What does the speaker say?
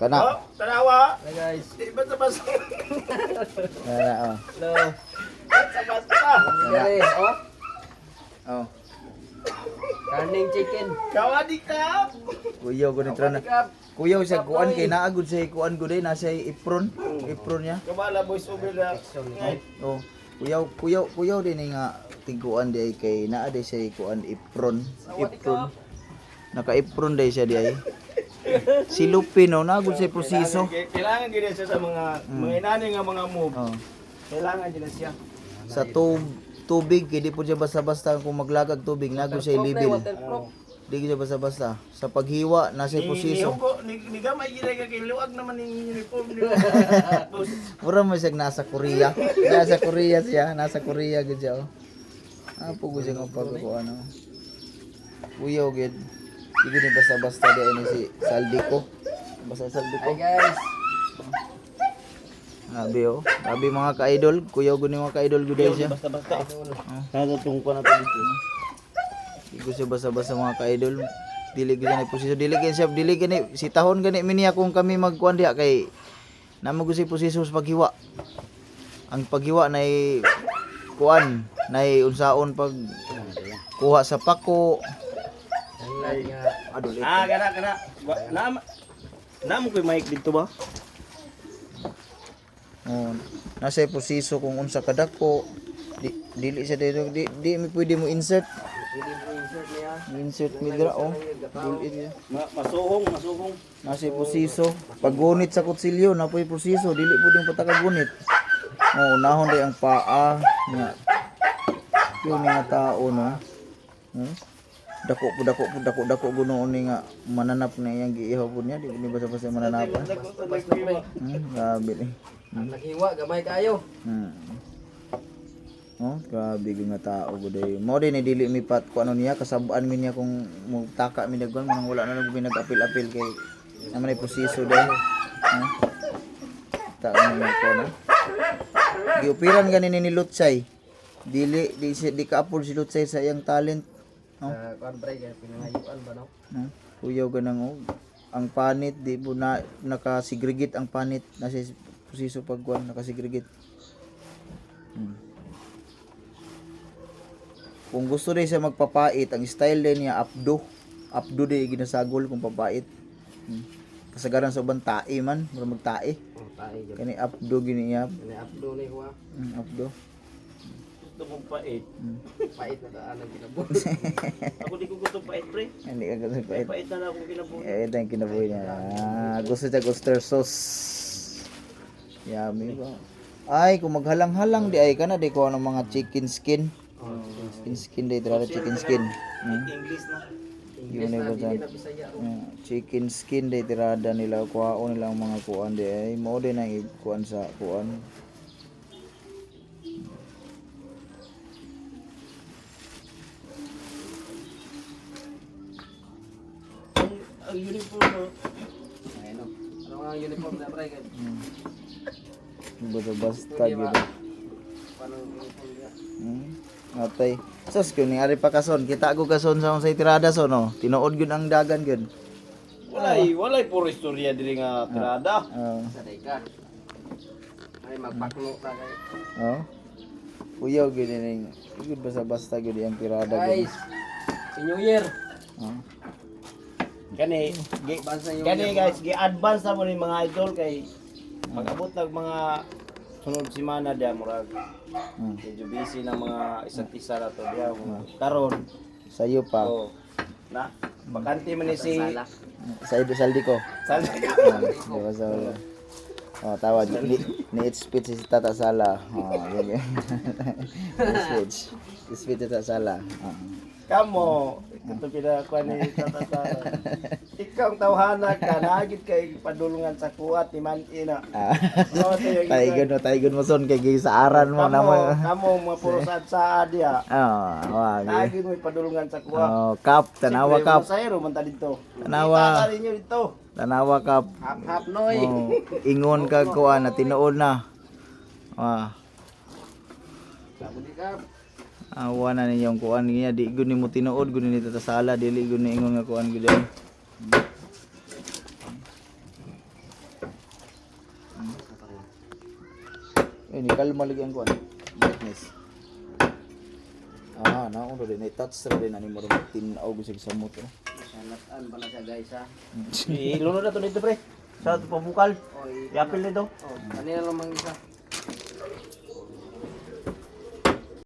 Kana. Oh, tanawa. Hey guys. Di ba basta? Kana oh. Hello. Basta. Guys, oh. Oh. Karning chicken. Kawadi ka. Kuyaw ko nitro na. Kuyaw sa kuan kay naagud sa kuan ko din nasa apron. Apron niya. Kabala boys over na. Oh. Kuyaw din nga tiguan di ay kay naa di siya kuan apron. Apron. Naka-apron day siya di ay. Si Lupino naagud sa proseso. Kailangan gid siya sa mga inani nga mga move. Oh. Kailangan gid siya. Sa tubig kay di po siya basta-basta kung maglagag tubig naagud siya level. Di siya basta-basta. Sa paghiwa nasa proseso. Ni gamay gid ka kay luwag naman ning uniform ni. Mura mo siya nasa Korea. Nasa Korea siya, nasa Korea gid siya. Oh. Apo ko siya ng pagkukuha ano. Kuyaw gid. Hindi ni basta-basta di ini si Saldico. Basta Saldico. Hi guys. Grabe oh. Grabe mga ka-idol. Kuyaw gud ni mga ka-idol gud siya. Basta-basta. Natutong ko na to dito. Di ko siya basta-basta mga ka-idol. Dili gid ni posisyon. Dili gani si tahon gani miniya kung kami magkuan diha kay namo ko si posisyon sa paghiwa. Ang paghiwa nay kuan nay unsaon pag kuha sa pako. Aduh, Kana. Namo koy mic dito ba? oh, nasa proseso kung unsa kadako. Dili siya dito di mi pwede mo insert. Pwede mo insert niya. Insert mi dira oh. Dili siya. Masuhong. Nasa proseso. Paggunit sa kutsilyo na po'y proseso, dili pud yung patakagunit. Oh, nahon day ang paa nga. Yung mga tao no. Dako gunoon ni nga mananap na iyang giihaw pud niya, di basta-basta mananapan. Grabe ni. Naghiwa gamay kayo. Oh, grabe gyud nga tao gud ay. Mo din ni dili mi pat ko ano niya kasabaan mi niya kung mutaka mi dagwan manang wala na nag nag-apil-apil kay naman ay proseso day. Ta ano ko no. Giupiran ganin ni Lutsay. Di ka apol si Lutsay sa iyang talent. Kuan break pinangayuan ba no? Kuyaw ganang og ang panit di po na nakasigregate ang panit nasa proseso pagkuan nakasigregate. Kung gusto rin siya magpapait, ang style din niya abdo di ginasagol kung papait. Kasagaran sa ubang tae man, mura magtae. Tae gyud. Kani abdo gini niya. Ni updo ni kuha. Abdo. Gusto mong pait. Pait na daan ang kinabuhi. Ako di ko gusto pait, pre. Hindi ka gusto pait. Pait na akong kinabuhi. Ito yung kinabuhi niya. Gusto siya oyster sauce. Yummy ba? Ay, kung maghalang-halang di ay ka na, di ko ng mga chicken skin. Skin di, tira chicken skin. English na. Yun ay ba dyan? Chicken skin di, tirada nila, kuhaan nila ang mga kuhaan di ay. Mo din ang kuhaan sa kuhaan. Ang uniform mo. Ayun. Ano nga ang uniform na break? Basta gitu. Paano ang uniform niya? Atay. Sus kun ni ari pa kason, kita ako kason sa unsay tirada so no. Tinuod gyud ang dagan gyud. Walay puro istorya diri nga tirada. Sa deka. Ay magpaklo ta kay. Oh. Kuyaw gyud ning. Gyud basta gyud ang tirada gyud. Guys. Si New Year. Kani guys, gi-advance na mo ni mga idol kay pag-abot ng mga sunod semana diya murag. Medyo busy na mga isa't isa na to diya mga karon. Sayo pa. Oh. Na bakante man ni si Sa ido saldi ko. Di ba sa wala. Oh, tawad ni it's speech si Tata Sala. Oh, yun. Speech Tata Sala. Kamo, ito pinakuha ni Tatasara. Ikaw ang tawhana ka, nagit kay padulungan sa kuwat ni Mantina. Taigon mo son kay sa aran mo na mo. Kamo mga puro sa adya. Wag. Nagit mo padulungan sa kuwat. Oh, kap, tanawa kap. Sa iro man ta dito. Tanawa. Kita ninyo dito. Tanawa kap. Hap noy. Oh, ingon ka kuan na tinuod na. Sabudi ka. Awa na ninyong kuan niya di gud nimo tinuod gud ni Tata Sala dili gud ni ingon nga kuan gud. Eh, ni kalma lagi ang kuan. Brightness. Ah, nauno din. I-touch ra din ani mo rin tinaw gusig sa moto. Salatan pala siya guys ha. Ilunod na to dito pre. Sa pabukal. Oy. Yapil nito. Oh, kanina lang mang isa.